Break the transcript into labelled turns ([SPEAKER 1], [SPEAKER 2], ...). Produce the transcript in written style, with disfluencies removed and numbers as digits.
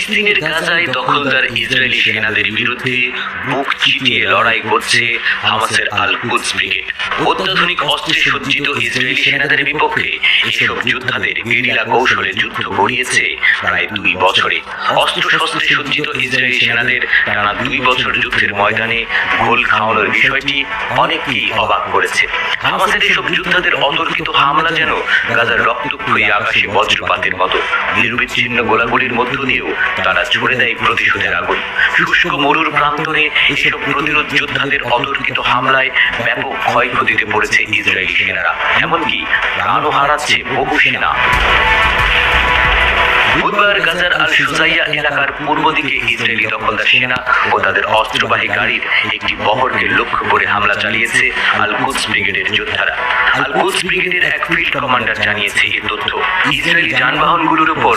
[SPEAKER 1] ফিলিস্তিনের গাজায় দখলদার ইসরায়েলি সেনাদের বিরুদ্ধে বুক চিতিয়ে লড়াই করছে হামাসের আল কুদস ব্রিগেড। অত্যাধুনিক অস্ত্রে সজ্জিত ইসরায়েলি সেনাদের বিপক্ষে এসব যোদ্ধাদের গেরিলা কৌশলে যুদ্ধ গড়িয়েছে প্রায় 2 বছরে। অস্ত্রশস্ত্রে সজ্জিত ইসরায়েলি সেনাদের টানা 2 বছর যুদ্ধের ময়দানে গোল খাওয়ানোর বিষয়টি অনেককেই অবাক করেছে। হামাসের এসব যোদ্ধাদের অতর্কিত হামলা যেন গাজার রক্তক্ষয়ী আকাশে বজ্রপাতের মতো। নির্বিচ্ছিন্ন গোলাগুলির মধ্য দিয়েও তারা ছুড়ে দেয় প্রতিশোধের আগুন। শুষ্ক মরুর প্রান্তরে এসব প্রতিরোধ যোদ্ধাদের অতর্কিত হামলায় ব্যাপক ক্ষয়ক্ষতিতে পড়েছে ইসরায়েলি সেনারা, এমনকি প্রাণও হারাচ্ছে বহু সেনা। বুধবার গাজার আল শুজাইয়া এলাকার পূর্ব দিকে ইসরায়েলি দখলদার সেনা ও তাদের অস্ত্রবাহী গাড়ির একটি বহরকে লক্ষ্য করে হামলা চালিয়েছে আল কুদস ব্রিগেডের যোদ্ধারা। আল কুদস ব্রিগেডের এক ফিল্ড কমান্ডার জানিয়েছে এই তথ্য। ইসরায়েলি যানবাহনগুলোর উপর